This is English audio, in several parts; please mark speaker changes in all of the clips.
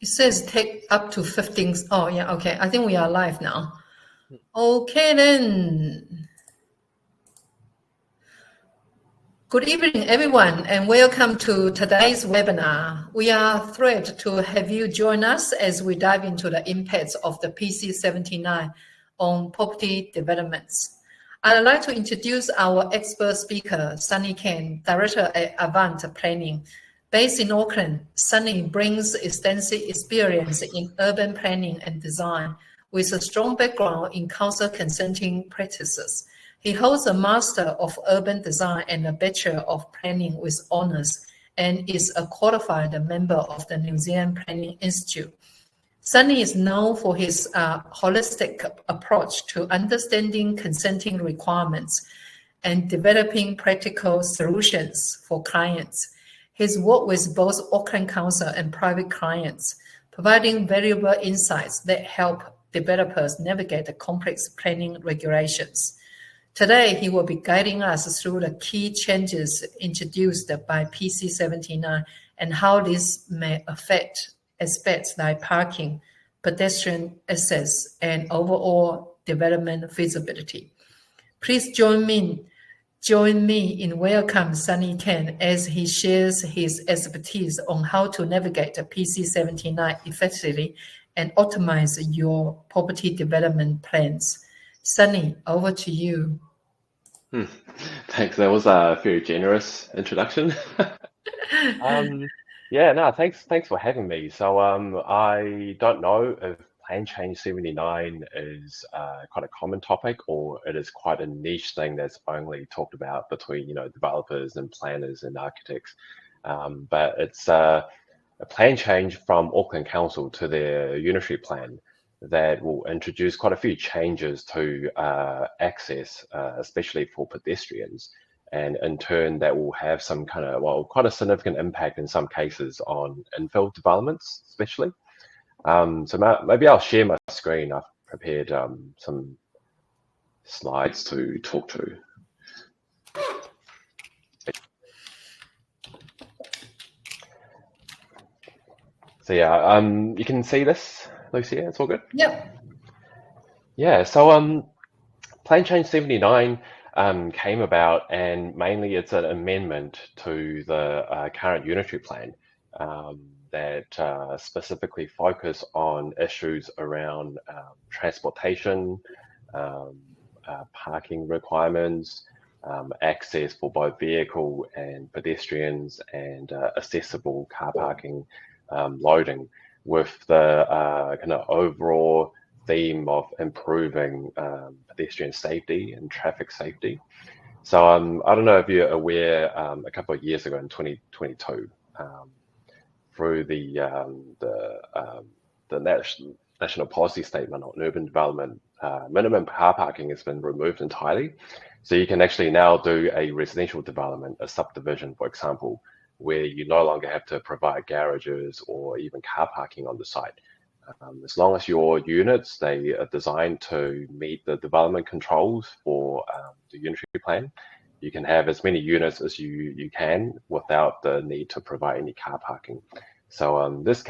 Speaker 1: It says take up to 15. Oh, yeah, okay. I think we are live now. Okay, then. Good evening, everyone, and welcome to today's webinar. We are thrilled to have you join us as we dive into the impacts of the PC79 on property developments. I'd like to introduce our expert speaker, Sunny Ken, Director at Avant Planning. Based in Auckland, Sunny brings extensive experience in urban planning and design with a strong background in council consenting practices. He holds a Master of Urban Design and a Bachelor of Planning with honors and is a qualified member of the New Zealand Planning Institute. Sunny is known for his holistic approach to understanding consenting requirements and developing practical solutions for clients. He's worked with both Auckland Council and private clients, providing valuable insights that help developers navigate the complex planning regulations. Today, he will be guiding us through the key changes introduced by PC79 and how this may affect aspects like parking, pedestrian access, and overall development feasibility. Please join me in welcoming Sunny Ken as he shares his expertise on how to navigate the PC79 effectively and optimize your property development plans. Sunny, over to you.
Speaker 2: Thanks. That was a very generous introduction. Thanks for having me. So I don't know if Plan Change 79 is quite a common topic, or it is quite a niche thing that's only talked about between developers and planners and architects. But it's a plan change from Auckland Council to their unitary plan that will introduce quite a few changes to access, especially for pedestrians. And in turn, that will have some quite a significant impact in some cases on infill developments, especially. So maybe I'll share my screen. I've prepared some slides to talk to. So yeah, you can see this, Lucia, it's all good?
Speaker 1: Yep.
Speaker 2: Yeah, so Plan Change 79 came about, and mainly it's an amendment to the current unitary plan that specifically focus on issues around transportation, parking requirements, access for both vehicle and pedestrians, and accessible car parking loading, with the kind of overall theme of improving pedestrian safety and traffic safety. So I don't know if you're aware, a couple of years ago in 2022, through the National Policy Statement on Urban Development, minimum car parking has been removed entirely. So you can actually now do a residential development, a subdivision, for example, where you no longer have to provide garages or even car parking on the site. As long as your units, they are designed to meet the development controls for the unitary plan, you can have as many units as you can without the need to provide any car parking. So this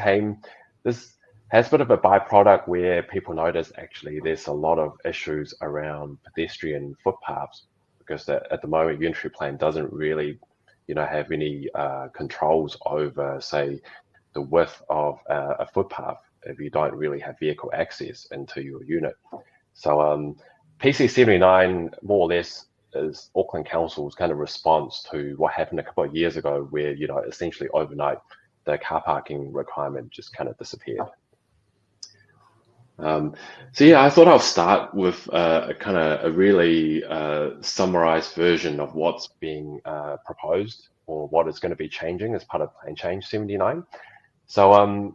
Speaker 2: has a bit of a byproduct where people notice actually there's a lot of issues around pedestrian footpaths, because at the moment unitary plan doesn't really have any controls over, say, the width of a footpath if you don't really have vehicle access into your unit. So PC79 more or less is Auckland Council's kind of response to what happened a couple of years ago, where essentially overnight the car parking requirement just kind of disappeared. So yeah, I thought I'll start with a really summarized version of what's being proposed, or what is going to be changing as part of Plan Change 79. So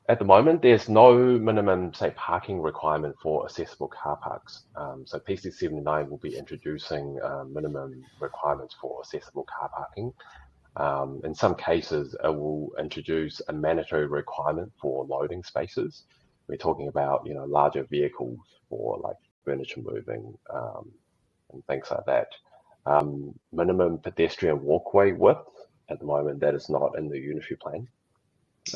Speaker 2: at the moment, there's no minimum, say, parking requirement for accessible car parks. So PC79 will be introducing minimum requirements for accessible car parking. In some cases, it will introduce a mandatory requirement for loading spaces. We're talking about larger vehicles for like furniture moving and things like that. Minimum pedestrian walkway width, at the moment that is not in the unitary plan.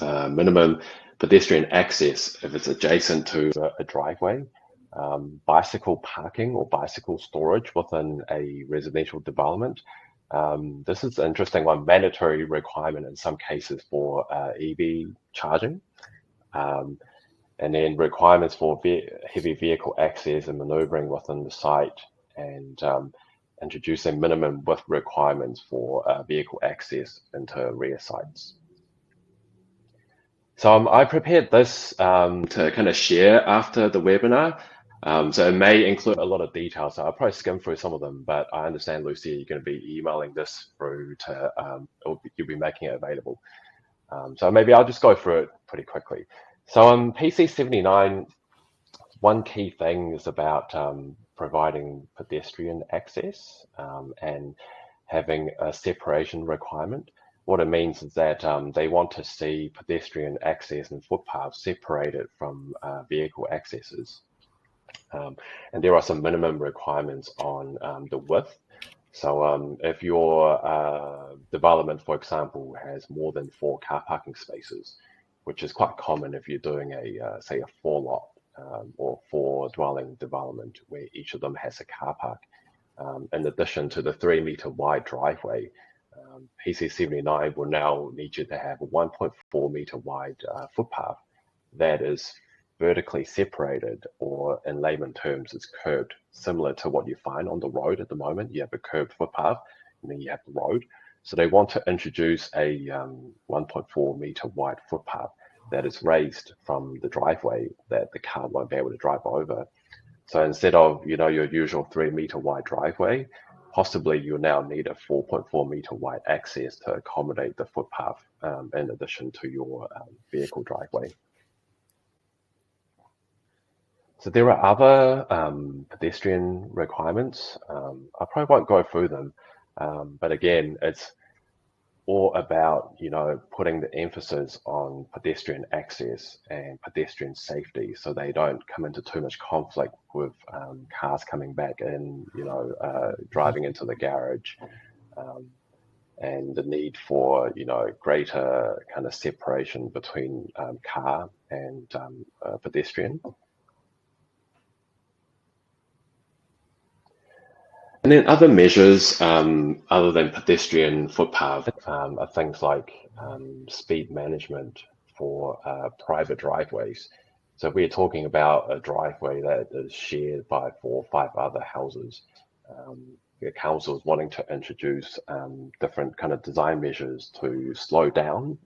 Speaker 2: minimum pedestrian access if it's adjacent to a driveway, bicycle parking or bicycle storage within a residential development. This is an interesting one, mandatory requirement in some cases for EV charging. And then requirements for heavy vehicle access and maneuvering within the site, and introducing minimum width requirements for vehicle access into rear sites. So I prepared this to kind of share after the webinar. So it may include a lot of details, so I'll probably skim through some of them, but I understand, Lucia, you're going to be emailing this through to, you'll be making it available. So maybe I'll just go through it pretty quickly. So on PC79, one key thing is about providing pedestrian access and having a separation requirement. What it means is that they want to see pedestrian access and footpaths separated from vehicle accesses. And there are some minimum requirements on the width. So if your development, for example, has more than 4 car parking spaces, which is quite common if you're doing a, say, a 4-lot or 4-dwelling development where each of them has a car park, in addition to the 3-meter wide driveway, PC79 will now need you to have a 1.4-meter wide footpath that is vertically separated, or in layman terms, it's curbed, similar to what you find on the road at the moment. You have a curbed footpath, and then you have the road. So they want to introduce a 1.4-meter wide footpath that is raised from the driveway that the car won't be able to drive over. So instead of, your usual 3-meter wide driveway, possibly you'll now need a 4.4-meter wide access to accommodate the footpath in addition to your vehicle driveway. So there are other pedestrian requirements. I probably won't go through them, but again, it's all about, putting the emphasis on pedestrian access and pedestrian safety, so they don't come into too much conflict with cars coming back in, driving into the garage, and the need for, greater kind of separation between car and pedestrian. And then other measures, other than pedestrian footpath, are things like speed management for private driveways. So we're talking about a driveway that is shared by 4 or 5 other houses. The council is wanting to introduce different kind of design measures to slow down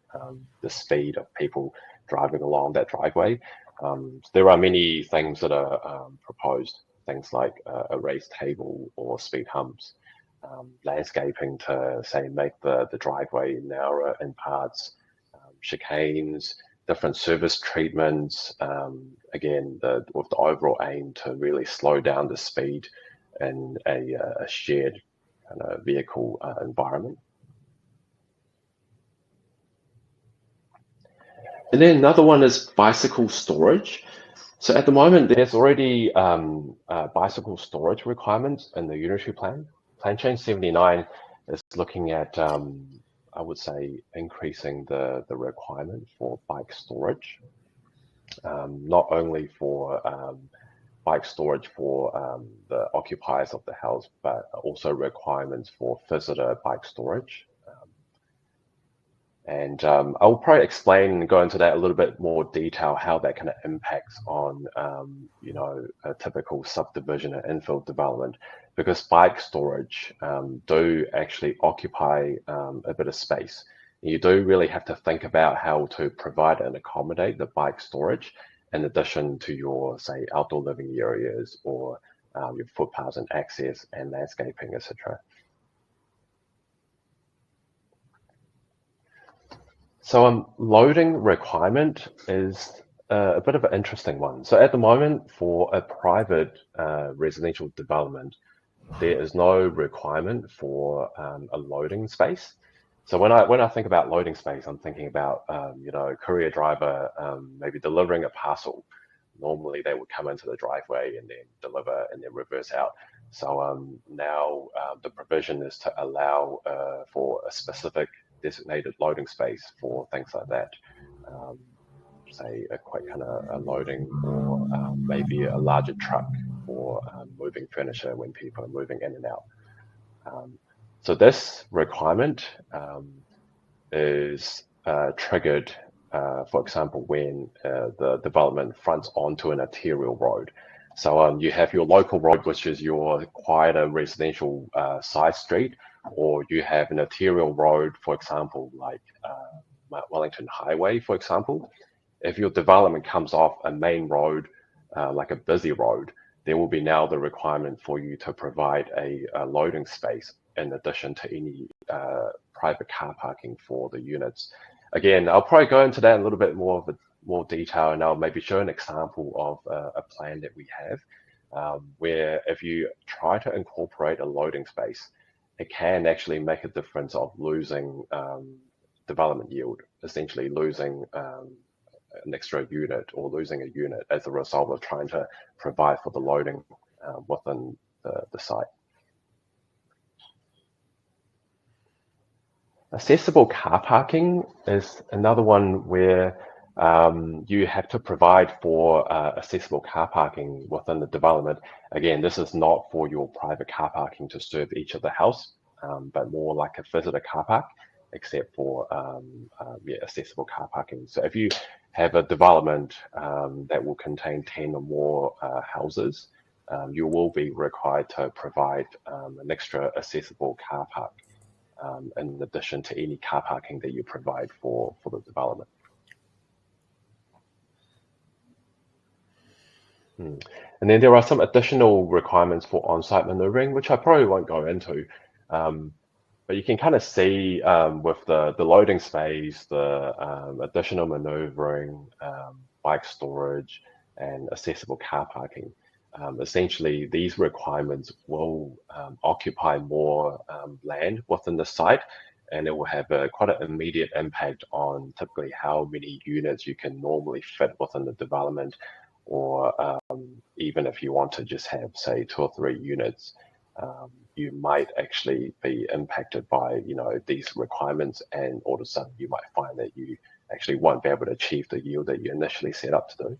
Speaker 2: the speed of people driving along that driveway. So there are many things that are proposed. Things like a raised table or speed humps, landscaping to, say, make the driveway narrower in parts, chicanes, different service treatments, again, with the overall aim to really slow down the speed in a shared kind of vehicle environment. And then another one is bicycle storage. So at the moment, there's already bicycle storage requirements in the unitary plan. Plan change 79 is looking at, I would say, increasing the requirement for bike storage, not only for bike storage for the occupiers of the house, but also requirements for visitor bike storage. And I'll probably explain and go into that a little bit more detail, how that kind of impacts on, a typical subdivision and infill development, because bike storage do actually occupy a bit of space. You do really have to think about how to provide and accommodate the bike storage in addition to your, say, outdoor living areas or your footpaths and access and landscaping, etc. So loading requirement is a bit of an interesting one. So at the moment, for a private residential development, there is no requirement for a loading space. So when I think about loading space, I'm thinking about a courier driver maybe delivering a parcel. Normally they would come into the driveway and then deliver and then reverse out. So now the provision is to allow for a specific designated loading space for things like that. say a quite kind of a loading, or maybe a larger truck for moving furniture when people are moving in and out. So this requirement is triggered, for example, when the development fronts onto an arterial road. So you have your local road, which is your quieter residential side street, or you have an arterial road, for example, like Wellington Highway, for example. If your development comes off a main road, like a busy road, there will be now the requirement for you to provide a loading space in addition to any private car parking for the units. Again, I'll probably go into that in a little bit more detail, and I'll maybe show an example of a plan that we have, where if you try to incorporate a loading space, it can actually make a difference of losing development yield, essentially losing an extra unit or losing a unit as a result of trying to provide for the loading within the site. Accessible car parking is another one where you have to provide for accessible car parking within the development. Again, this is not for your private car parking to serve each of the house, but more like a visitor car park, except for accessible car parking. So if you have a development that will contain 10 or more houses, you will be required to provide an extra accessible car park in addition to any car parking that you provide for the development. And then there are some additional requirements for on-site maneuvering, which I probably won't go into. But you can kind of see with the loading space, the additional maneuvering, bike storage, and accessible car parking. Essentially, these requirements will occupy more land within the site, and it will have quite an immediate impact on typically how many units you can normally fit within the development, or even if you want to just have, say, 2 or 3 units, you might actually be impacted by, these requirements, and all of a sudden you might find that you actually won't be able to achieve the yield that you initially set up to do.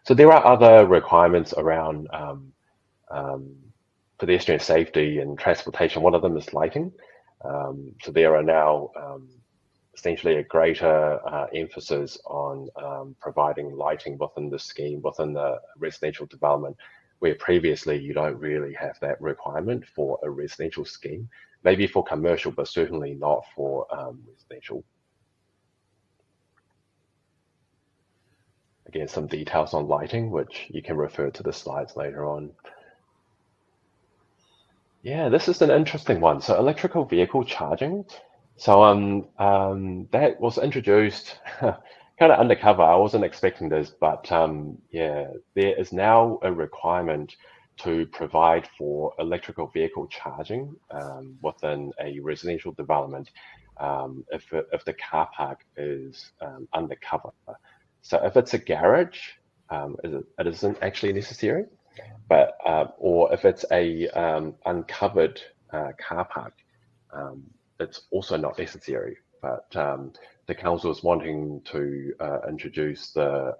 Speaker 2: So there are other requirements around pedestrian safety and transportation. One of them is lighting. So there are now essentially a greater emphasis on providing lighting within the scheme, within the residential development, where previously you don't really have that requirement for a residential scheme, maybe for commercial, but certainly not for residential. Again, some details on lighting, which you can refer to the slides later on. Yeah, this is an interesting one. So electrical vehicle charging. So that was introduced kind of undercover. I wasn't expecting this, but yeah, there is now a requirement to provide for electrical vehicle charging within a residential development if the car park is undercover. So if it's a garage, it isn't actually necessary, but or if it's a uncovered car park, it's also not necessary. But the council is wanting to introduce the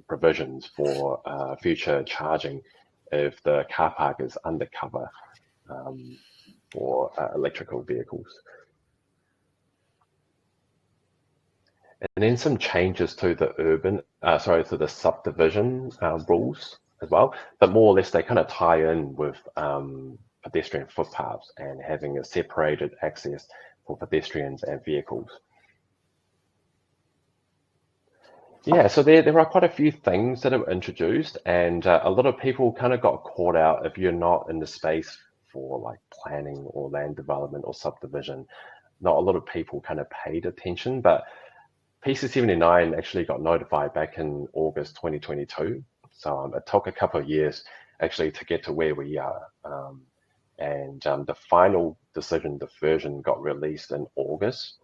Speaker 2: provisions for future charging if the car park is undercover for electrical vehicles. And then some changes to the to the subdivision rules as well, but more or less they kind of tie in with pedestrian footpaths and having a separated access for pedestrians and vehicles. Yeah, so there are quite a few things that are introduced, and a lot of people kind of got caught out if you're not in the space for like planning or land development or subdivision. Not a lot of people kind of paid attention, but PC79 actually got notified back in August 2022. So it took a couple of years actually to get to where we are. And the final decision, the version got released in August,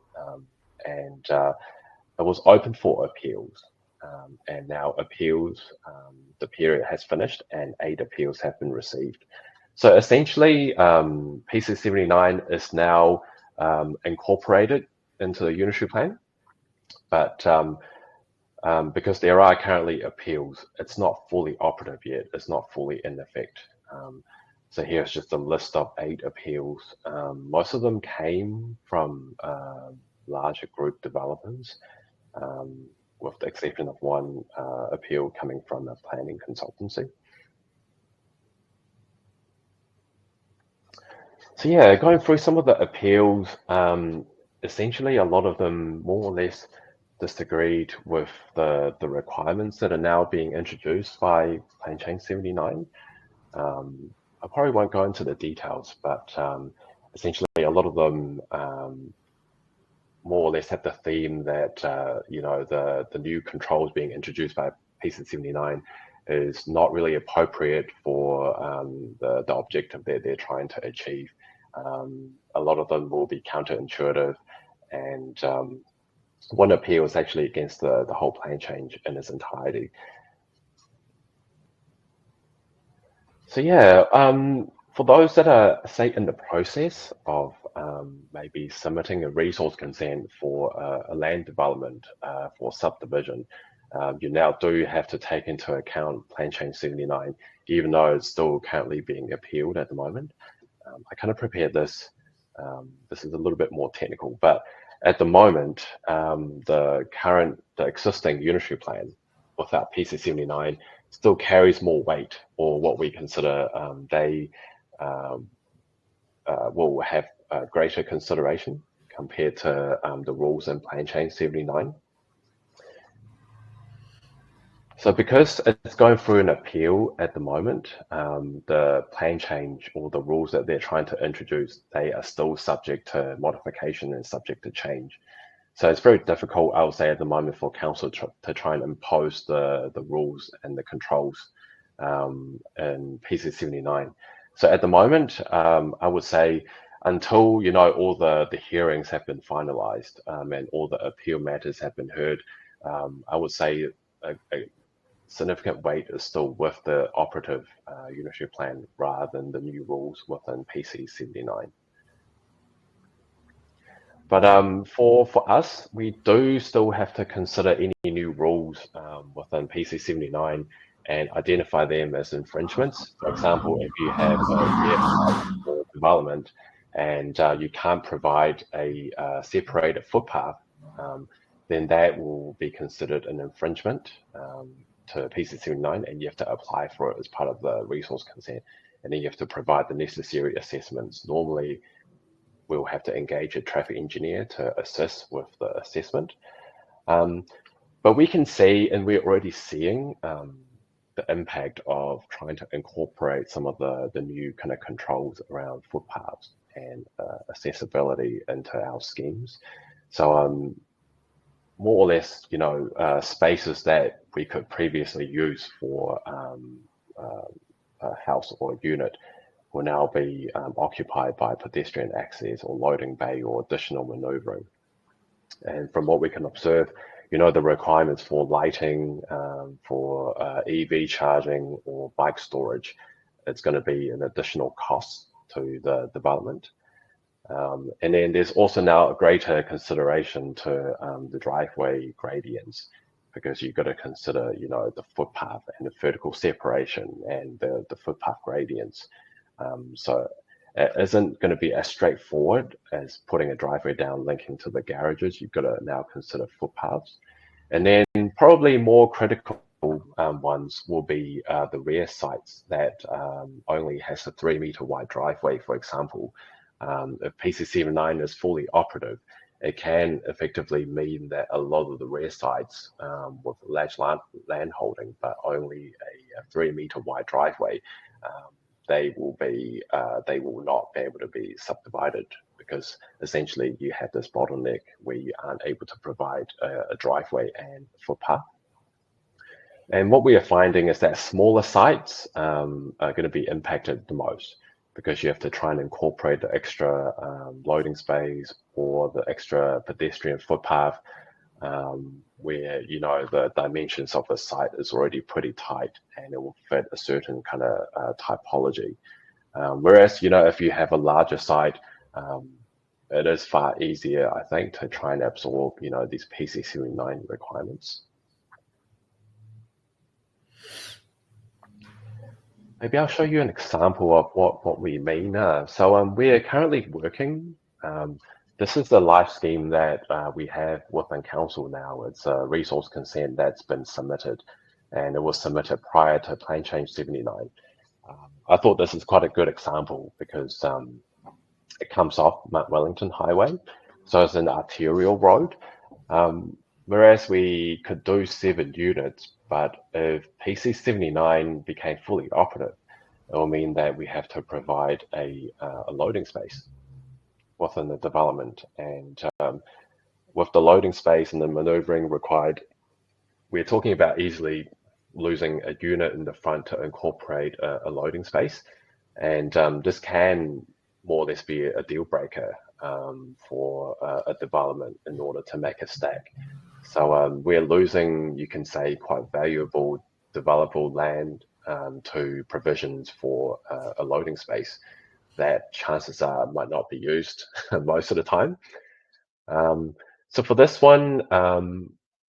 Speaker 2: and it was open for appeals. And now appeals, the period has finished and 8 appeals have been received. So essentially, PC79 is now incorporated into the unitary plan. But because there are currently appeals, it's not fully operative yet. It's not fully in effect. So here's just a list of 8 appeals. Most of them came from larger group developers, with the exception of one appeal coming from a planning consultancy. So yeah, going through some of the appeals, essentially a lot of them more or less disagreed with the requirements that are now being introduced by Plan Change 79. I probably won't go into the details, but essentially a lot of them more or less have the theme that you know, the new controls being introduced by PC 79 is not really appropriate for the objective that they're trying to achieve. A lot of them will be counterintuitive, and one appeal is actually against the whole plan change in its entirety. So yeah, for those that are, say, in the process of maybe submitting a resource consent for a land development for subdivision, you now do have to take into account Plan Change 79, even though it's still currently being appealed at the moment. I kind of prepared this. This is a little bit more technical, but at the moment, the existing unitary plan without PC 79 still carries more weight, or what we consider they will have greater consideration compared to the rules in Plan Change 79. So because it's going through an appeal at the moment, the plan change or the rules that they're trying to introduce, they are still subject to modification and subject to change. So it's very difficult, I would say, at the moment for council to try and impose the rules and the controls in PC 79. So at the moment, I would say until, you know, all the hearings have been finalized and all the appeal matters have been heard, I would say a significant weight is still with the operative unitary plan rather than the new rules within PC 79. But for us, we do still have to consider any new rules within PC 79 and identify them as infringements. For example, if you have a rear site for development and you can't provide a separated footpath, then that will be considered an infringement to PC 79, and you have to apply for it as part of the resource consent. And then you have to provide the necessary assessments. Normally, we'll have to engage a traffic engineer to assist with the assessment. But we can see, and we're already seeing, the impact of trying to incorporate some of the new kind of controls around footpaths and accessibility into our schemes. So more or less, you know, spaces that we could previously use for a house or a unit will now be occupied by pedestrian access or loading bay or additional maneuvering. And from what we can observe, you know, the requirements for lighting, for EV charging or bike storage, it's going to be an additional cost to the development. And then there's also now a greater consideration to the driveway gradients, because you've got to consider, you know, the footpath and the vertical separation and the footpath gradients. So it isn't going to be as straightforward as putting a driveway down linking to the garages. You've got to now consider footpaths. And then probably more critical ones will be the rear sites that only has a 3-meter wide driveway, for example. If PC 79 is fully operative, it can effectively mean that a lot of the rear sites with large land holding, but only a 3-meter wide driveway, they will not be able to be subdivided, because essentially you have this bottleneck where you aren't able to provide a driveway and footpath. And what we are finding is that smaller sites are going to be impacted the most, because you have to try and incorporate the extra loading space or the extra pedestrian footpath, where, you know, the dimensions of the site is already pretty tight and it will fit a certain kind of typology. Whereas, you know, if you have a larger site, it is far easier, I think, to try and absorb, these PC79 requirements. Maybe I'll show you an example of what we mean. So we're currently working. This is the live scheme that we have within Council now. It's a resource consent that's been submitted, and it was submitted prior to Plan Change 79. I thought this is quite a good example because it comes off Mount Wellington Highway, so it's an arterial road. Whereas we could do 7 units, but if PC79 became fully operative, it will mean that we have to provide a loading space within the development. And with the loading space and the maneuvering required, we're talking about easily losing a unit in the front to incorporate a loading space. And this can more or less be a deal breaker for a development in order to make a stack. So we're losing, you can say, quite valuable developable land to provisions for a loading space that chances are might not be used most of the time. So for this one,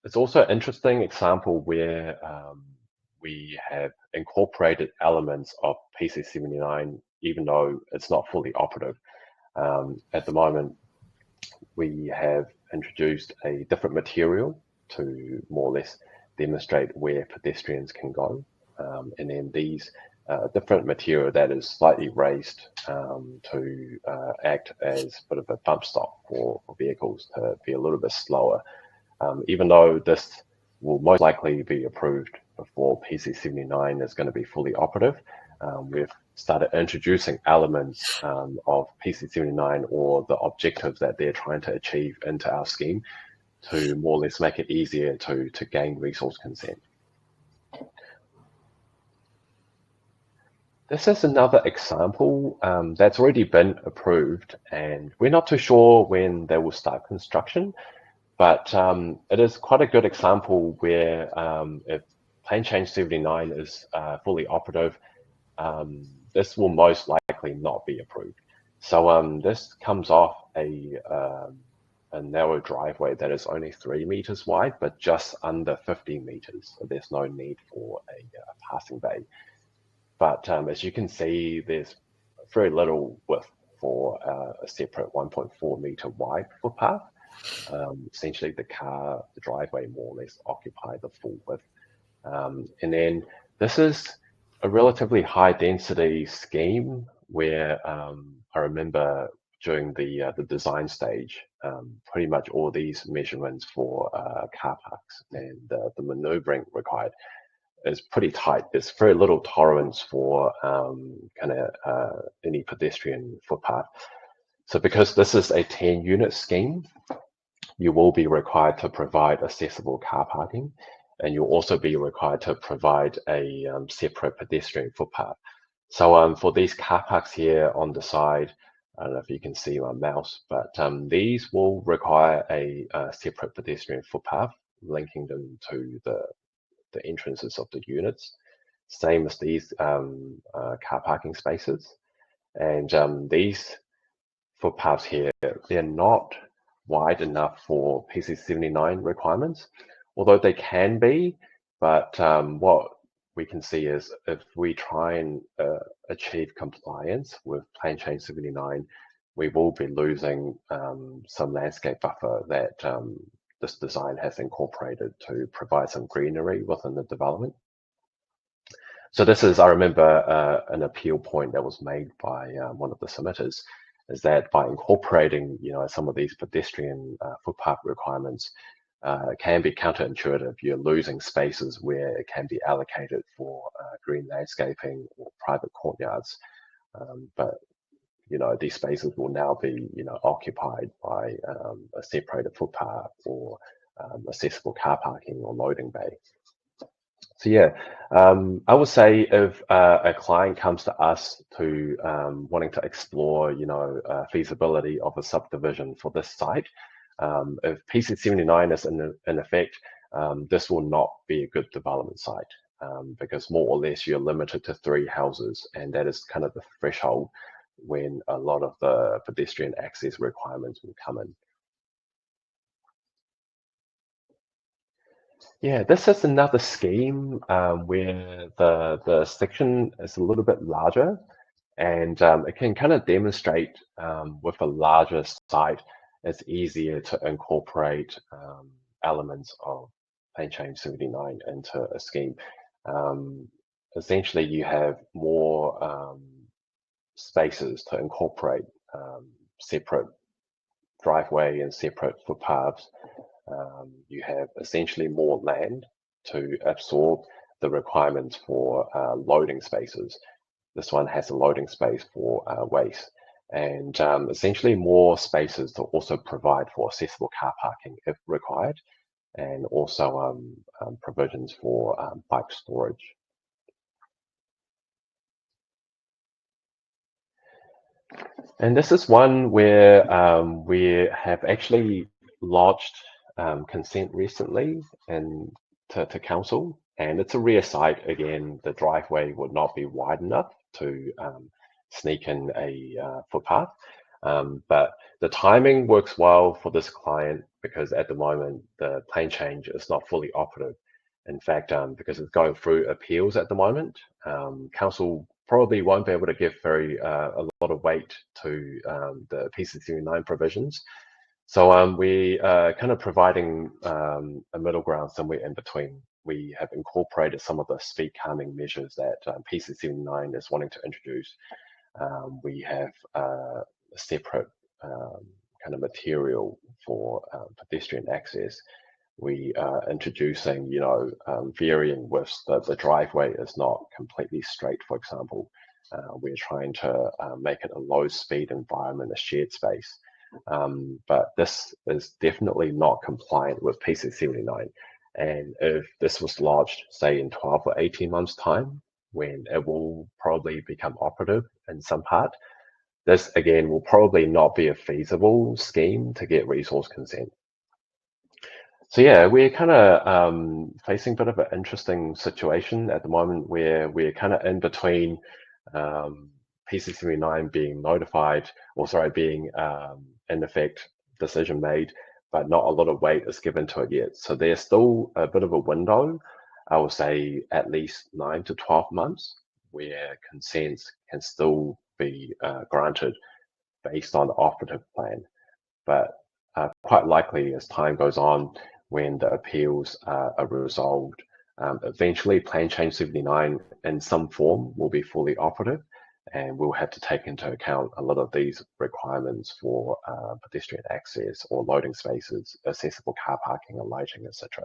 Speaker 2: it's also an interesting example where we have incorporated elements of PC79, even though it's not fully operative. At the moment, we have introduced a different material to more or less demonstrate where pedestrians can go. And then these different material that is slightly raised to act as a bit of a bump stop for vehicles to be a little bit slower. Even though this will most likely be approved before PC79 is going to be fully operative, we've started introducing elements of PC79 or the objectives that they're trying to achieve into our scheme to more or less make it easier to gain resource consent. This is another example that's already been approved, and we're not too sure when they will start construction, but it is quite a good example where if Plan Change 79 is fully operative, this will most likely not be approved. So this comes off a narrow driveway that is only 3 meters wide, but just under 15 meters. So there's no need for a passing bay. But as you can see, there's very little width for a separate 1.4 meter wide footpath. Essentially, the driveway more or less occupy the full width. And then this is a relatively high density scheme where I remember during the design stage, pretty much all these measurements for car parks and the maneuvering required is pretty tight. There's very little tolerance for any pedestrian footpath. So because this is a 10 unit scheme, you will be required to provide accessible car parking, and you'll also be required to provide a separate pedestrian footpath. So for these car parks here on the side, I don't know if you can see my mouse, but these will require a separate pedestrian footpath linking them to the entrances of the units. Same as these car parking spaces. And these footpaths here, they're not wide enough for PC79 requirements, although they can be. But what we can see is if we try and achieve compliance with Plan Change 79, we will be losing some landscape buffer that this design has incorporated to provide some greenery within the development. So this is, I remember, an appeal point that was made by one of the submitters, is that by incorporating, some of these pedestrian footpath requirements, it can be counterintuitive. You're losing spaces where it can be allocated for green landscaping or private courtyards, but these spaces will now be, occupied by a separated footpath or accessible car parking or loading bay. So yeah, I would say if a client comes to us to wanting to explore, feasibility of a subdivision for this site, if PC79 is in effect, this will not be a good development site because more or less you're limited to 3 houses, and that is kind of the threshold when a lot of the pedestrian access requirements will come in. Yeah, this is another scheme where the section is a little bit larger, and it can kind of demonstrate with a larger site, it's easier to incorporate elements of Plane Change 79 into a scheme. Essentially, you have more spaces to incorporate separate driveway and separate footpaths. You have essentially more land to absorb the requirements for loading spaces. This one has a loading space for waste, and essentially more spaces to also provide for accessible car parking if required, and also provisions for bike storage. And this is one where we have actually lodged consent recently and to council, and it's a rear site. Again, the driveway would not be wide enough to sneak in a footpath, but the timing works well for this client because at the moment the plane change is not fully operative. In fact, because it's going through appeals at the moment, council probably won't be able to give a lot of weight to the PC79 provisions. So we are kind of providing a middle ground somewhere in between. We have incorporated some of the speed calming measures that PC79 is wanting to introduce. We have a separate kind of material for pedestrian access. We are introducing, varying widths. The driveway is not completely straight, for example. We're trying to make it a low speed environment, a shared space. But this is definitely not compliant with PC79. And if this was lodged, say, in 12 or 18 months' time, when it will probably become operative in some part, this, again, will probably not be a feasible scheme to get resource consent. So yeah, we're kind of facing a bit of an interesting situation at the moment where we're kind of in between PC79 being notified, or sorry, being in effect decision made, but not a lot of weight is given to it yet. So there's still a bit of a window, I would say at least 9 to 12 months, where consents can still be granted based on the operative plan. But quite likely as time goes on, when the appeals are resolved, eventually Plan Change 79 in some form will be fully operative, and we'll have to take into account a lot of these requirements for pedestrian access or loading spaces, accessible car parking and lighting, etc.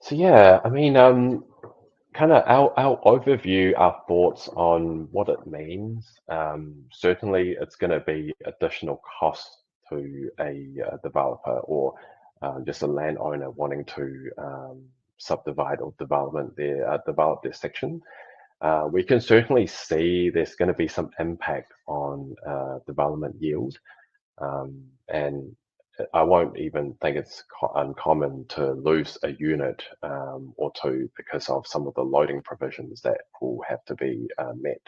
Speaker 2: So yeah, I mean, kind of our overview, our thoughts on what it means. Certainly, it's going to be additional cost to a developer or just a landowner wanting to subdivide or develop their section. We can certainly see there's going to be some impact on development yield, and I won't even think it's uncommon to lose a unit or two because of some of the loading provisions that will have to be met.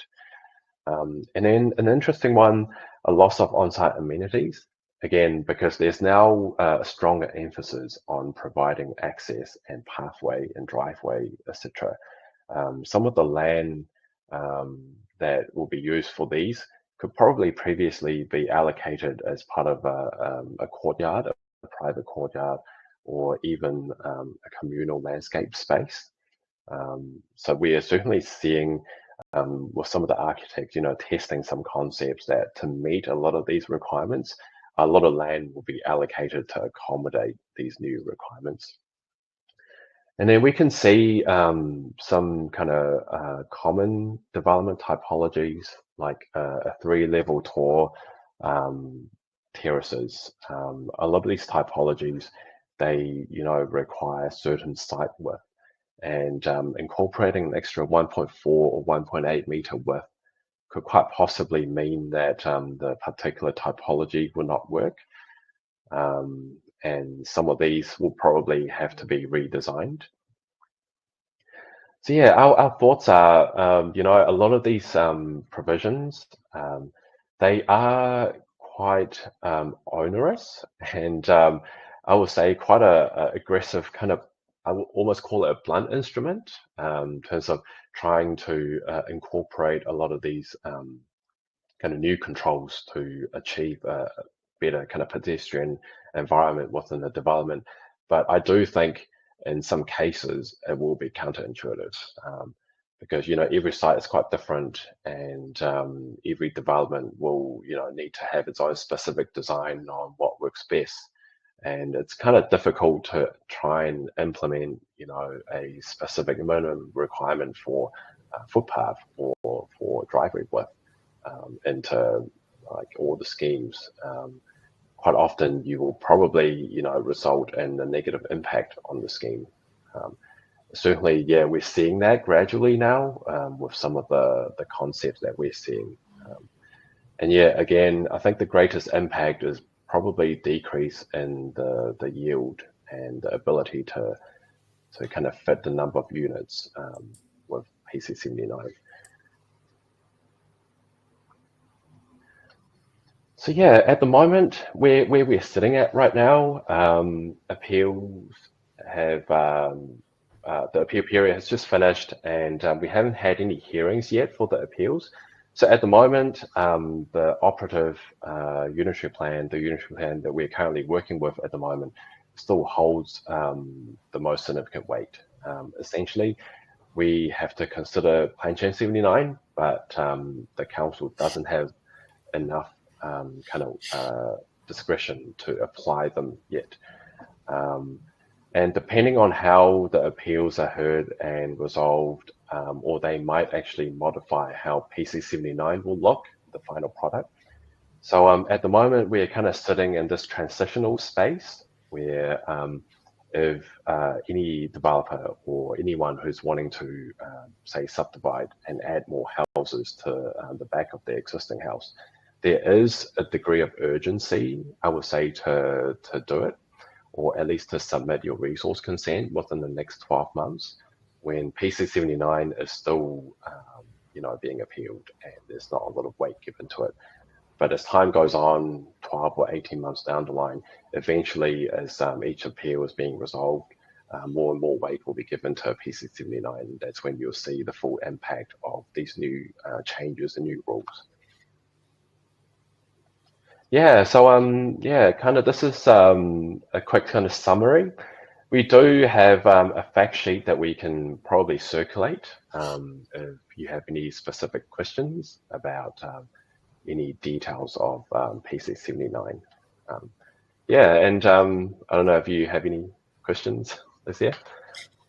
Speaker 2: And then an interesting one, a loss of on-site amenities. Again, because there's now a stronger emphasis on providing access and pathway and driveway, etc. Some of the land that will be used for these could probably previously be allocated as part of a courtyard, a private courtyard, or even a communal landscape space. So we are certainly seeing with some of the architects, testing some concepts that to meet a lot of these requirements, a lot of land will be allocated to accommodate these new requirements. And then we can see some kind of common development typologies like a 3-level tall terraces. A lot of these typologies, they require certain site width, and incorporating an extra 1.4 or 1.8 meter width could quite possibly mean that the particular typology will not work. And some of these will probably have to be redesigned. So yeah, our thoughts are, you know, a lot of these provisions, they are quite onerous, and I would say quite a aggressive kind of, I would almost call it a blunt instrument, in terms of trying to incorporate a lot of these kind of new controls to achieve a better kind of pedestrian environment within the development. But I do think in some cases it will be counterintuitive, because you know every site is quite different, and every development will need to have its own specific design on what works best. And it's kind of difficult to try and implement a specific minimum requirement for footpath or for driveway width into like all the schemes. Quite often you will probably result in a negative impact on the scheme. Certainly, yeah, we're seeing that gradually now with some of the concepts that we're seeing. And yeah, again, I think the greatest impact is probably decrease in the yield and the ability to kind of fit the number of units with PC79. So yeah, at the moment, where we're sitting at right now, appeals have the appeal period has just finished, and we haven't had any hearings yet for the appeals. So at the moment, the operative unitary plan, the unitary plan that we're currently working with at the moment, still holds the most significant weight. Essentially, we have to consider Plan Change 79, but the council doesn't have enough kind of discretion to apply them yet. And depending on how the appeals are heard and resolved, or they might actually modify how PC79 will look, the final product. So at the moment, we're kind of sitting in this transitional space where if any developer or anyone who's wanting to, say, subdivide and add more houses to the back of their existing house, there is a degree of urgency, I would say, to do it, or at least to submit your resource consent within the next 12 months, when PC79 is still, being appealed and there's not a lot of weight given to it. But as time goes on, 12 or 18 months down the line, eventually, as each appeal is being resolved, more and more weight will be given to PC79. That's when you'll see the full impact of these new changes and new rules. Yeah, so yeah, kind of this is a quick kind of summary. We do have a fact sheet that we can probably circulate if you have any specific questions about any details of PC79. Yeah, and I don't know if you have any questions, Lucia?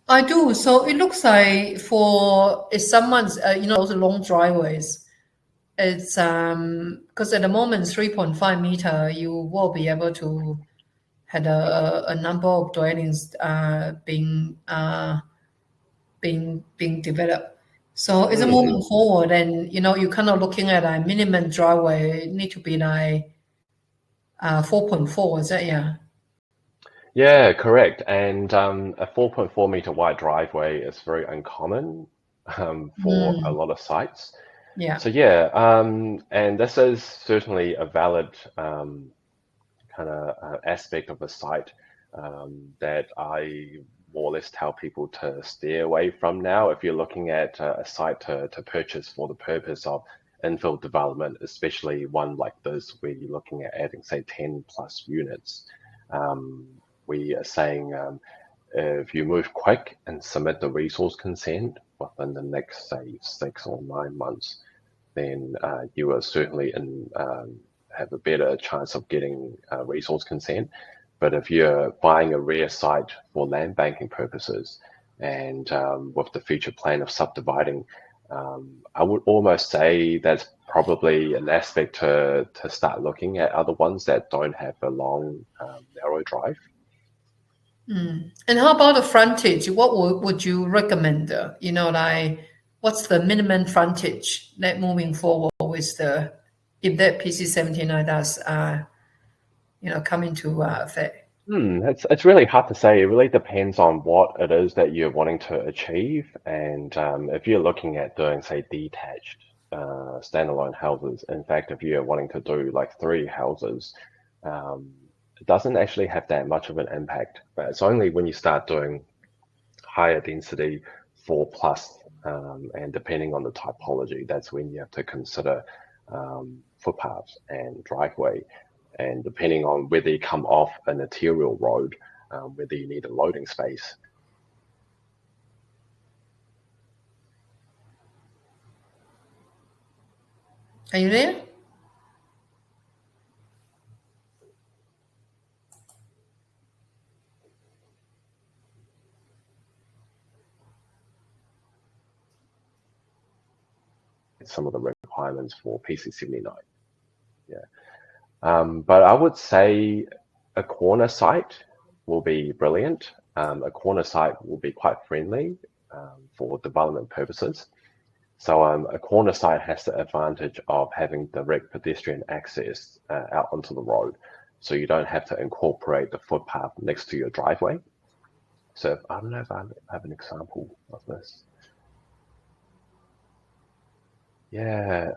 Speaker 1: I do. So it looks like for if someone's, those long driveways, it's because at the moment 3.5 meter, you will be able to have a number of dwellings being developed. So it's a moving forward, and you're kind of looking at a minimum driveway need to be like 4.4. Is that
Speaker 2: Yeah, correct. And a 4.4 meter wide driveway is very uncommon for a lot of sites.
Speaker 1: Yeah.
Speaker 2: So yeah, and this is certainly a valid kind of aspect of the site that I more or less tell people to steer away from now. If you're looking at a site to purchase for the purpose of infill development, especially one like this where you're looking at adding, say, 10 plus units, we are saying if you move quick and submit the resource consent within the next, say, 6 or 9 months, then you are certainly have a better chance of getting resource consent. But if you're buying a rear site for land banking purposes and with the future plan of subdividing, I would almost say that's probably an aspect to start looking at other ones that don't have a long, narrow drive.
Speaker 1: And how about the frontage? What would you recommend? Like what's the minimum frontage that moving forward with if that PC79 does come into effect?
Speaker 2: It's really hard to say. It really depends on what it is that you're wanting to achieve, and if you're looking at doing, say, detached standalone houses. In fact, if you're wanting to do like three houses, um, it doesn't actually have that much of an impact. But it's only when you start doing higher density 4+, and depending on the typology, that's when you have to consider footpaths and driveway. And depending on whether you come off an arterial road, whether you need a loading space.
Speaker 1: Are you there?
Speaker 2: Some of the requirements for PC79. Yeah. But I would say a corner site will be brilliant. A corner site will be quite friendly for development purposes. So a corner site has the advantage of having direct pedestrian access out onto the road. So you don't have to incorporate the footpath next to your driveway. So I don't know if I have an example of this. Yeah.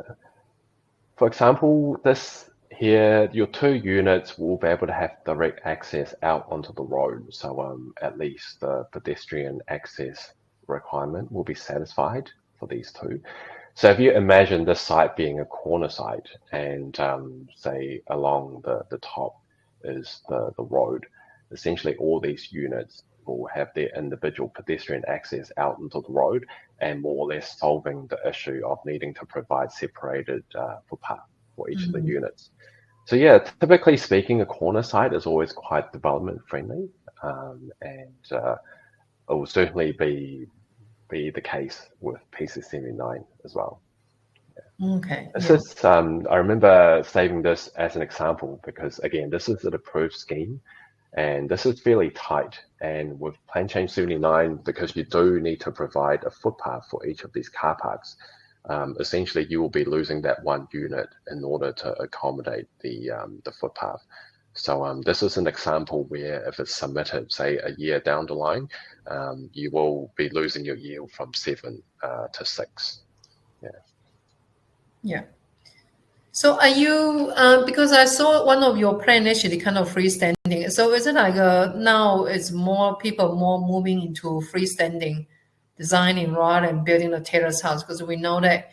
Speaker 2: For example, this here, your two units will be able to have direct access out onto the road. So at least the pedestrian access requirement will be satisfied for these two. So if you imagine this site being a corner site and say along the top is the road, essentially all these units will have their individual pedestrian access out into the road and more or less solving the issue of needing to provide separated footpath for each of the units. So yeah, typically speaking, a corner site is always quite development friendly, and it will certainly be the case with PC79 as well.
Speaker 1: Okay.
Speaker 2: This
Speaker 1: Yeah.
Speaker 2: is, I remember saving this as an example because again, this is an approved scheme and this is fairly tight. And with Plan Change 79, because you do need to provide a footpath for each of these car parks, essentially you will be losing that one unit in order to accommodate the footpath. So this is an example where if it's submitted, say a year down the line, you will be losing your yield from 7 to 6. Yeah.
Speaker 1: Yeah. So are you, because I saw one of your plan actually kind of freestanding. So is it like now it's more people more moving into freestanding designing rather than building a terrace house? Because we know that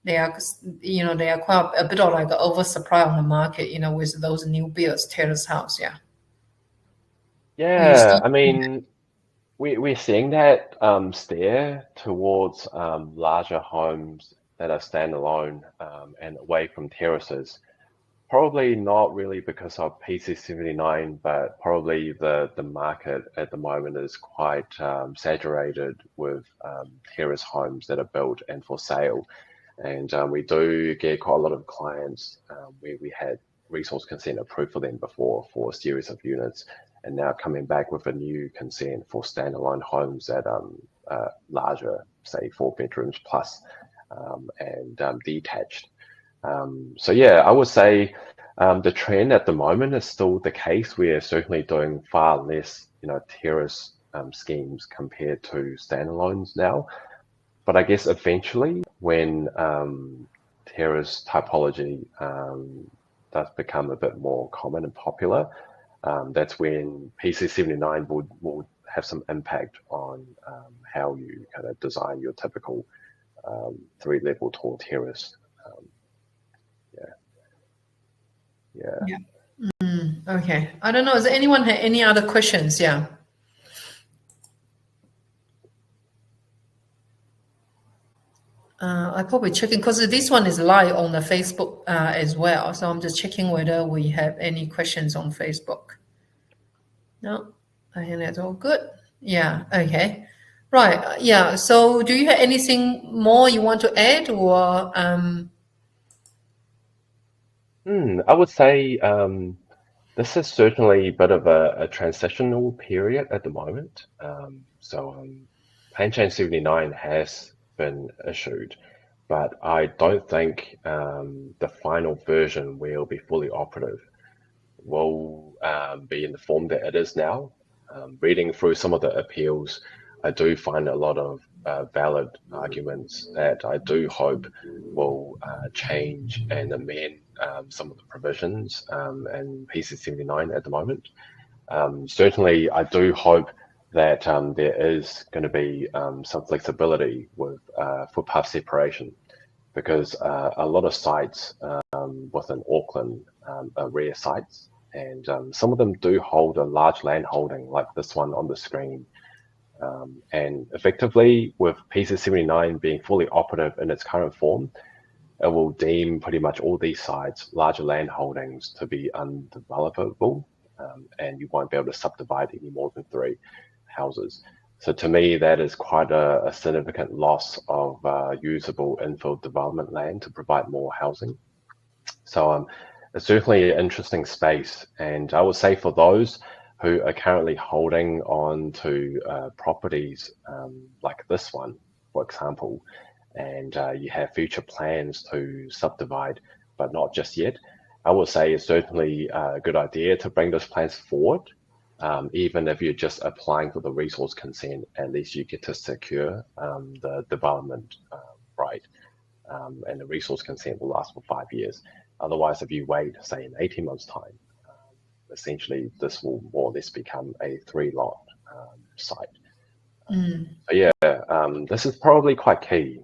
Speaker 1: they are, they are quite a bit of like an oversupply on the market, with those new builds terrace house. Yeah. You
Speaker 2: Yeah,
Speaker 1: see?
Speaker 2: I mean, we're seeing that stare towards larger homes that are standalone and away from terraces. Probably not really because of PC79, but probably the market at the moment is quite saturated with terrace homes that are built and for sale. And we do get quite a lot of clients where we had resource consent approved for them before for a series of units, and now coming back with a new consent for standalone homes at larger, say 4 bedrooms plus, and detached. So yeah, I would say the trend at the moment is still the case. We're certainly doing far less, terrace schemes compared to standalones now. But I guess eventually, when terrace typology does become a bit more common and popular, that's when PC79 will have some impact on how you kind of design your typical 3-level tall terrace. Yeah, yeah.
Speaker 1: Yeah. Okay. I don't know. Does anyone have any other questions? Yeah. I probably checking because this one is live on the Facebook as well. So I'm just checking whether we have any questions on Facebook. No, I think that's all good. Yeah. Okay. Right. Yeah. So do you have anything more you want to add or
Speaker 2: I would say this is certainly a bit of a transitional period at the moment. So Plan Change 79 has been issued, but I don't think the final version will be fully operative. will be in the form that it is now. Reading through some of the appeals, I do find a lot of valid arguments that I do hope will change and amend some of the provisions in PC79 at the moment. Certainly, I do hope that there is going to be some flexibility with footpath separation, because a lot of sites within Auckland are rare sites, and some of them do hold a large land holding like this one on the screen. And effectively, with PC79 being fully operative in its current form, it will deem pretty much all these sites, larger land holdings, to be undevelopable, and you won't be able to subdivide any more than 3 houses. So to me, that is quite a significant loss of usable infill development land to provide more housing. So it's certainly an interesting space. And I would say for those who are currently holding on to properties like this one, for example, and you have future plans to subdivide, but not just yet, I would say it's certainly a good idea to bring those plans forward. Even if you're just applying for the resource consent, at least you get to secure the development right, and the resource consent will last for 5 years. Otherwise, if you wait, say, in 18 months' time, essentially this will more or less become a 3-lot site. So yeah, this is probably quite key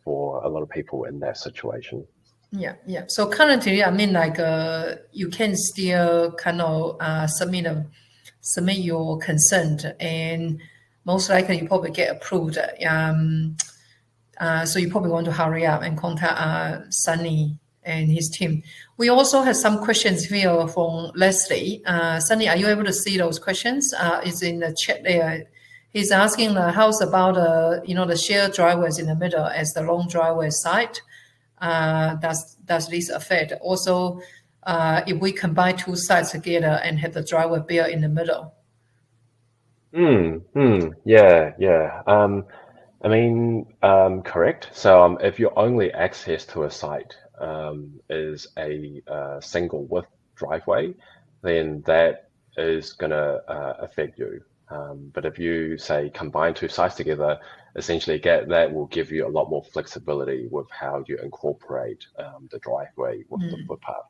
Speaker 2: for a lot of people in that situation.
Speaker 1: Yeah. So currently, I mean, like you can still kind of submit your consent, and most likely you probably get approved. So you probably want to hurry up and contact Sunny and his team. We also have some questions here from Leslie. Sunny, are you able to see those questions? It's in the chat there. He's asking how's about the shared driveways in the middle as the long driveway site? Does this affect? Also, if we combine 2 sites together and have the driveway built in the middle?
Speaker 2: Yeah. I mean, correct. So if your only access to a site is a single width driveway, then that is going to affect you. But if you say combine 2 sites together, essentially that will give you a lot more flexibility with how you incorporate the driveway with the footpath.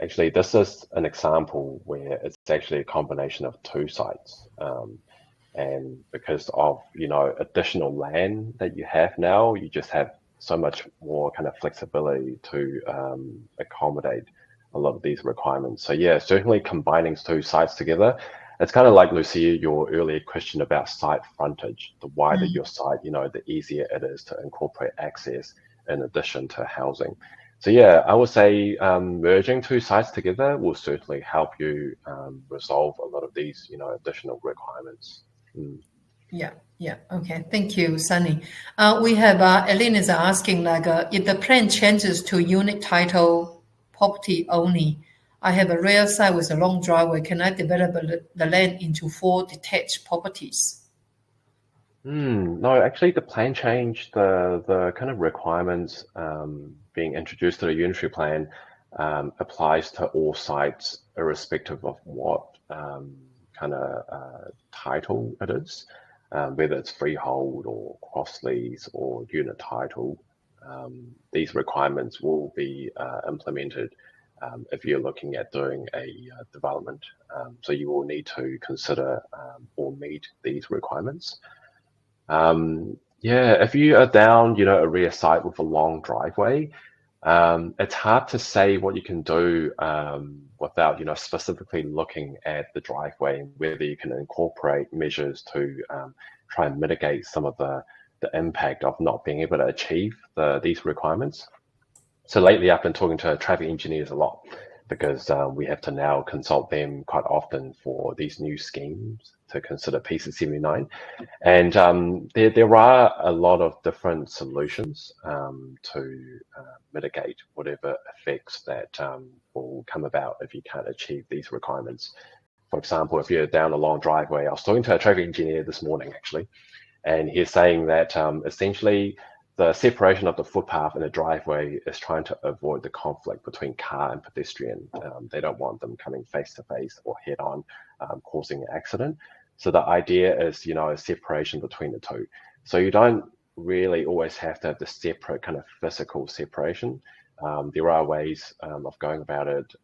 Speaker 2: Actually, this is an example where it's actually a combination of 2 sites. And because of, additional land that you have now, you just have so much more kind of flexibility to accommodate a lot of these requirements. So yeah, certainly combining 2 sites together, it's kind of like, Lucia, your earlier question about site frontage. The wider your site, the easier it is to incorporate access in addition to housing. So yeah, I would say merging 2 sites together will certainly help you resolve a lot of these, additional requirements.
Speaker 1: Yeah. Okay. Thank you, Sunny. We have Elaine is asking if the plan changes to unit title property only, I have a rare site with a long driveway. Can I develop the land into 4 detached properties?
Speaker 2: No, actually, the plan change, the kind of requirements being introduced to the unitary plan applies to all sites, irrespective of what kind of title it is, whether it's freehold or cross lease or unit title. These requirements will be implemented if you're looking at doing a development. So you will need to consider or meet these requirements. Yeah, if you are down, a rear site with a long driveway, it's hard to say what you can do without, specifically looking at the driveway and whether you can incorporate measures to try and mitigate some of the impact of not being able to achieve these requirements. So lately I've been talking to traffic engineers a lot because we have to now consult them quite often for these new schemes to consider PC79. And there are a lot of different solutions to mitigate whatever effects that will come about if you can't achieve these requirements. For example, if you're down a long driveway, I was talking to a traffic engineer this morning actually, and he's saying that essentially the separation of the footpath and the driveway is trying to avoid the conflict between car and pedestrian. They don't want them coming face to face or head on, causing an accident. So the idea is, a separation between the two. So you don't really always have to have the separate kind of physical separation. There are ways of going about it.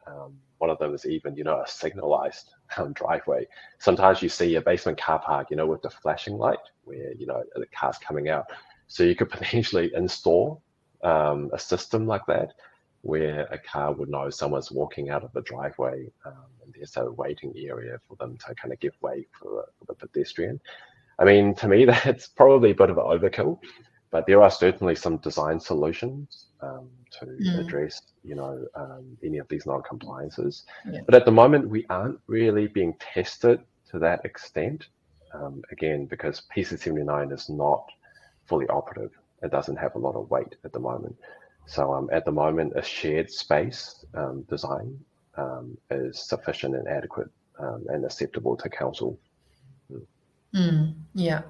Speaker 2: One of them is even, a signalized driveway. Sometimes you see a basement car park, with the flashing light where, the car's coming out. So you could potentially install a system like that where a car would know someone's walking out of the driveway, and there's a waiting area for them to kind of give way for the pedestrian. I mean, to me, that's probably a bit of an overkill, but there are certainly some design solutions to address, any of these non-compliances.
Speaker 1: Yeah.
Speaker 2: But at the moment, we aren't really being tested to that extent, again, because PC79 is not fully operative. It doesn't have a lot of weight at the moment. So at the moment, a shared space design is sufficient and adequate and acceptable to council.
Speaker 1: Yeah.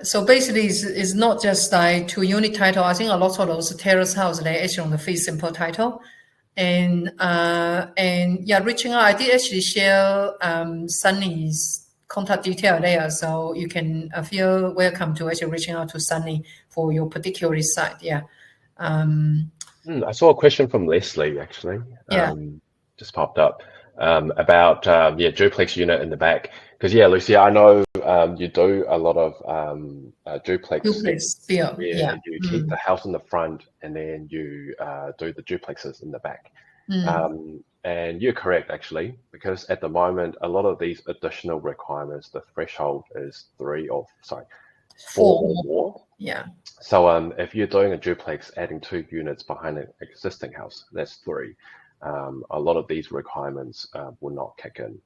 Speaker 1: So basically, it's not just like 2-unit title. I think a lot of those terrace houses, they actually on the fee simple title. And yeah, reaching out, I did actually share Sunny's contact detail there, so you can feel welcome to actually reaching out to Sunny for your particular site. Yeah.
Speaker 2: I saw a question from Leslie actually.
Speaker 1: Yeah.
Speaker 2: Just popped up about duplex unit in the back. Because Lucia, I know you do a lot of duplex
Speaker 1: build.
Speaker 2: Where you keep the house in the front and then you do the duplexes in the back. And you're correct, actually, because at the moment, a lot of these additional requirements, the threshold is 4 or more.
Speaker 1: Yeah.
Speaker 2: So if you're doing a duplex, adding 2 units behind an existing house, that's 3. A lot of these requirements will not kick in.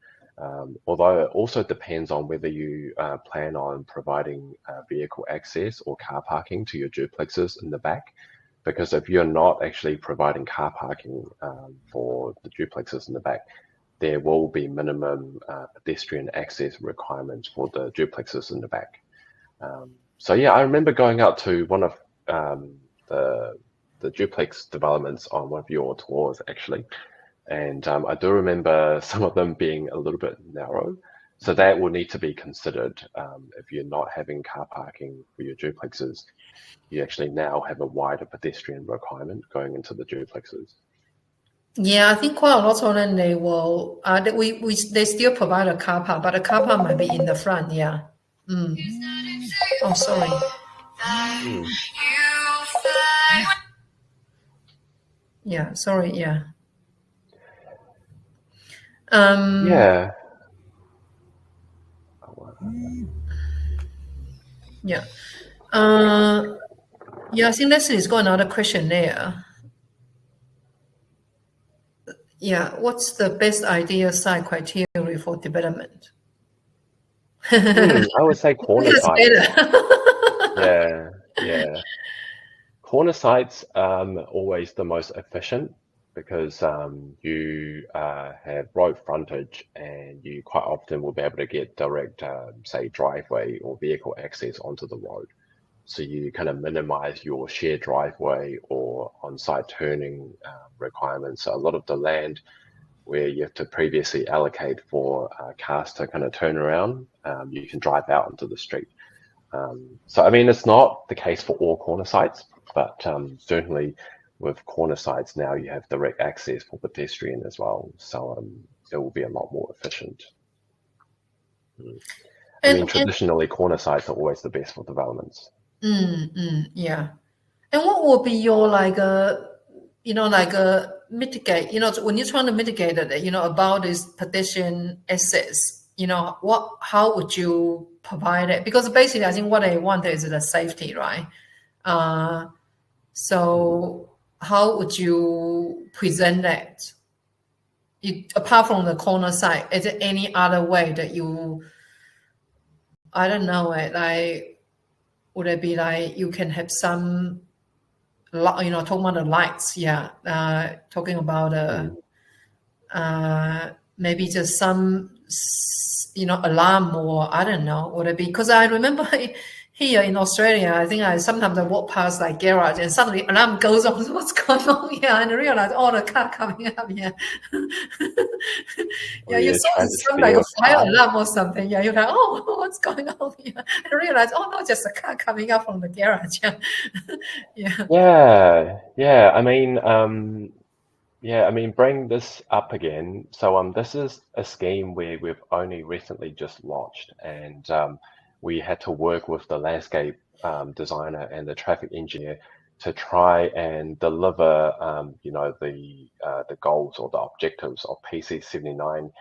Speaker 2: Although it also depends on whether you plan on providing vehicle access or car parking to your duplexes in the back. Because if you're not actually providing car parking for the duplexes in the back, there will be minimum pedestrian access requirements for the duplexes in the back. So I remember going out to one of the duplex developments on one of your tours actually. And I do remember some of them being a little bit narrow. So that will need to be considered if you're not having car parking for your duplexes. You actually now have a wider pedestrian requirement going into the duplexes.
Speaker 1: Yeah, I think quite a lot of them, they will, they still provide a car park, but the car park might be in the front, yeah. Oh, sorry. Yeah, sorry, yeah.
Speaker 2: Yeah.
Speaker 1: Yeah. Yeah, I think Leslie's got another question there. Yeah, what's the best ideal site criteria for development?
Speaker 2: I would say corner sites. Yeah. Corner sites always the most efficient because you have road frontage and you quite often will be able to get direct, say, driveway or vehicle access onto the road. So you kind of minimize your shared driveway or on-site turning requirements. So a lot of the land where you have to previously allocate for cars to kind of turn around, you can drive out into the street. So, I mean, it's not the case for all corner sites, but certainly with corner sites now you have direct access for pedestrian as well. So it will be a lot more efficient. I mean, traditionally corner sites are always the best for developments.
Speaker 1: Yeah. And what will be your mitigate, when you're trying to mitigate it, about this pedestrian access, how would you provide it? Because basically I think what I want is the safety, right? So how would you present that? Apart from the corner site, is there any other way that you, I don't know, would it be like you can have some, talking about the lights, talking about maybe just some, alarm, or I don't know, would it be? Because I remember here in Australia, I think I sometimes I walk past like garage and suddenly alarm goes on. What's going on here? And I realize, oh, the car coming up. Yeah,
Speaker 2: Or
Speaker 1: yeah. You
Speaker 2: you're
Speaker 1: saw
Speaker 2: trying
Speaker 1: it
Speaker 2: to
Speaker 1: sound like
Speaker 2: steal
Speaker 1: a
Speaker 2: a
Speaker 1: fire
Speaker 2: car.
Speaker 1: alarm or something. Yeah, you're like, oh, what's going on here? And I realize, oh no, just a car coming up from the garage. Yeah, yeah.
Speaker 2: Yeah. Bring this up again. So this is a scheme where we've only recently just launched, and we had to work with the landscape designer and the traffic engineer to try and deliver, the goals or the objectives of PC79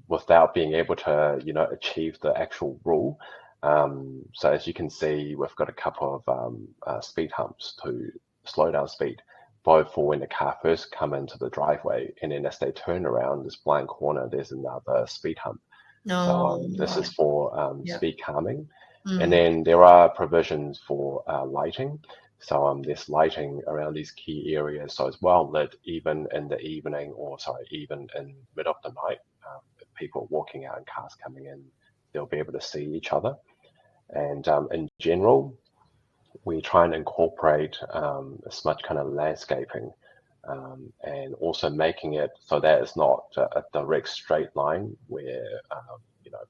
Speaker 2: without being able to, achieve the actual rule. So as you can see, we've got a couple of speed humps to slow down speed, both for when the car first come into the driveway, and then as they turn around this blind corner, there's another speed hump. So
Speaker 1: No,
Speaker 2: this
Speaker 1: right.
Speaker 2: is for
Speaker 1: Yeah.
Speaker 2: speed calming. And
Speaker 1: Mm.
Speaker 2: then there are provisions for lighting. So there's lighting around these key areas, so it's well lit even in the evening, or sorry, even in mid of the night. If people are walking out and cars coming in, they'll be able to see each other. And in general, we try and incorporate as much kind of landscaping, and also making it so that it's not a direct straight line where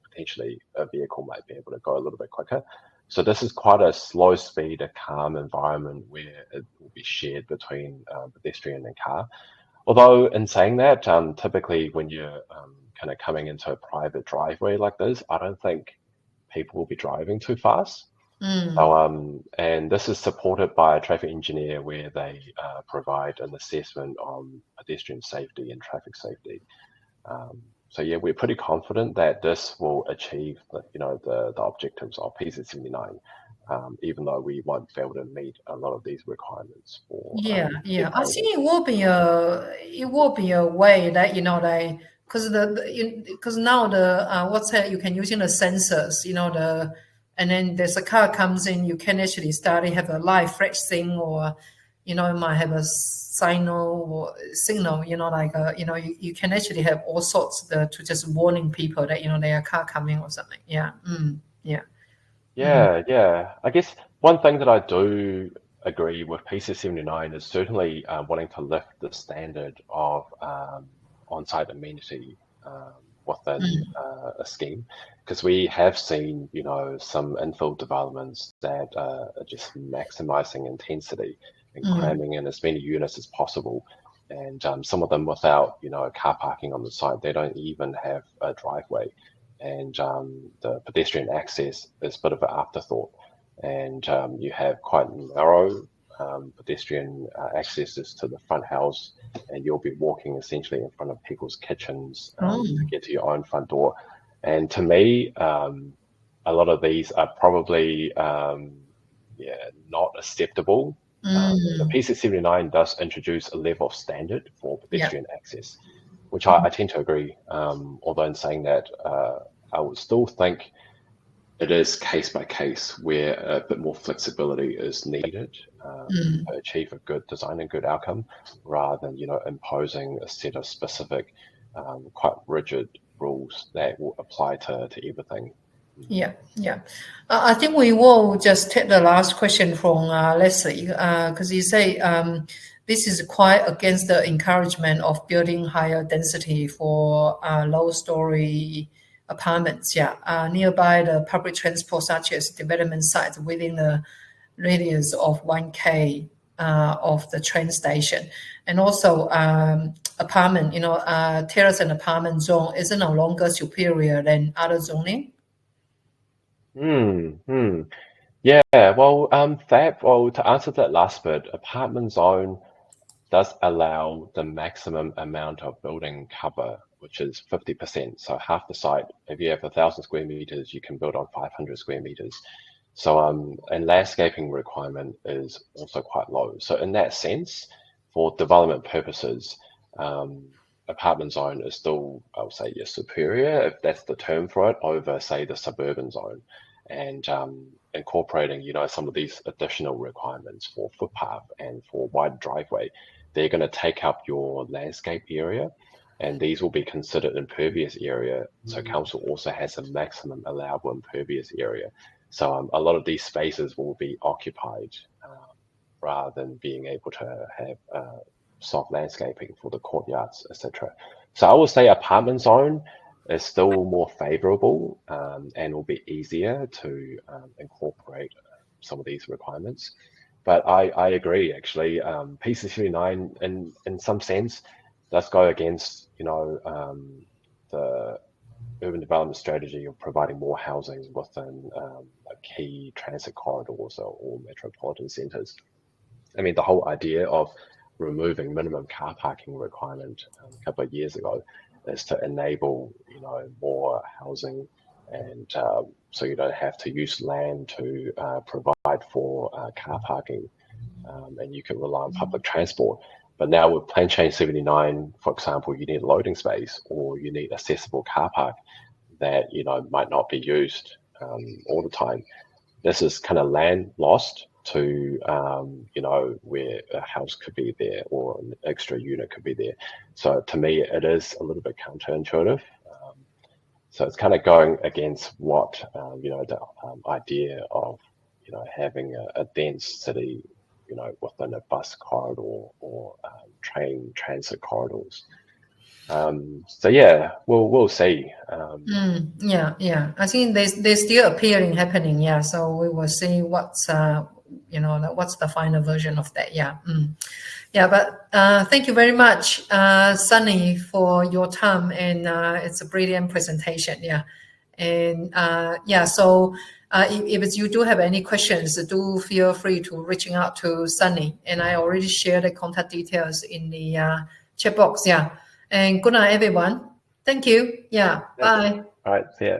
Speaker 2: potentially a vehicle might be able to go a little bit quicker. So this is quite a slow speed, a calm environment where it will be shared between pedestrian and car. Although in saying that, typically when you're kind of coming into a private driveway like this, I don't think people will be driving too fast.
Speaker 1: Mm.
Speaker 2: So, and this is supported by a traffic engineer where they provide an assessment on pedestrian safety and traffic safety. So yeah, we're pretty confident that this will achieve the objectives of PC79, even though we won't be able to meet a lot of these requirements for
Speaker 1: Yeah,
Speaker 2: speed
Speaker 1: yeah. I
Speaker 2: grading.
Speaker 1: think it will be a way that like because because now the what's that you can using the sensors, and then there's a car comes in, you can actually start to have a live flash thing, or it might have a signal, like you can actually have all sorts to just warning people that there are car coming or something. Yeah. Yeah. Mm.
Speaker 2: Yeah. I guess one thing that I do agree with PC79 is certainly wanting to lift the standard of on-site amenity within
Speaker 1: Mm.
Speaker 2: a scheme, because we have seen, some infill developments that are just maximizing intensity and
Speaker 1: Mm.
Speaker 2: cramming in as many units as possible. And some of them without, car parking on the site, they don't even have a driveway, and the pedestrian access is a bit of an afterthought. And you have quite narrow pedestrian accesses to the front house, and you'll be walking essentially in front of people's kitchens
Speaker 1: Oh.
Speaker 2: to get to your own front door. And to me, a lot of these are probably not acceptable. The
Speaker 1: Mm.
Speaker 2: PC79 does introduce a level of standard for
Speaker 1: Yeah.
Speaker 2: pedestrian access, which I tend to agree. Although in saying that, I would still think it is case by case where a bit more flexibility is needed
Speaker 1: Mm.
Speaker 2: to achieve a good design and good outcome, rather than imposing a set of specific, quite rigid rules that will apply to everything.
Speaker 1: Yeah, yeah. I think we will just take the last question from Leslie, because you say this is quite against the encouragement of building higher density for low-story apartments. Yeah, nearby the public transport, such as development sites within the radius of 1K of the train station, and also apartment, terrace and apartment zone is no longer superior than other zoning.
Speaker 2: Hmm. Hmm. Yeah. Well, to answer that last bit, apartment zone does allow the maximum amount of building cover, which is 50%. So half the site, if you have 1,000 square meters, you can build on 500 square meters. So and landscaping requirement is also quite low. So in that sense, for development purposes, apartment zone is still, I would say, yes, superior, if that's the term for it, over say the suburban zone. And incorporating, some of these additional requirements for footpath and for wide driveway, they're going to take up your landscape area, and these will be considered impervious area. So council also has a maximum allowable impervious area. So a lot of these spaces will be occupied rather than being able to have soft landscaping for the courtyards, etc. So I would say apartment zone is still more favorable and will be easier to incorporate some of these requirements. But I agree, actually, PC79 in some sense does go against, the urban development strategy of providing more housing within key transit corridors or metropolitan centres. I mean, the whole idea of removing minimum car parking requirement a couple of years ago is to enable, more housing, and so you don't have to use land to provide for car parking, and you can rely on public transport. But now with Plan Change 79, for example, you need a loading space or you need accessible car park that might not be used all the time. This is kind of land lost to where a house could be there or an extra unit could be there. So to me, it is a little bit counterintuitive. So it's kind of going against what the idea of having a dense city within a bus corridor or train transit corridors. So yeah, we'll see.
Speaker 1: Yeah. I think there's still appearing happening. Yeah. So we will see what's what's the final version of that. Yeah. Yeah. But thank you very much, Sunny, for your time, and it's a brilliant presentation. Yeah. And yeah. So if you do have any questions, do feel free to reaching out to Sunny. And I already shared the contact details in the chat box. Yeah. And good night, everyone. Thank you. Yeah. Bye.
Speaker 2: All right. See ya.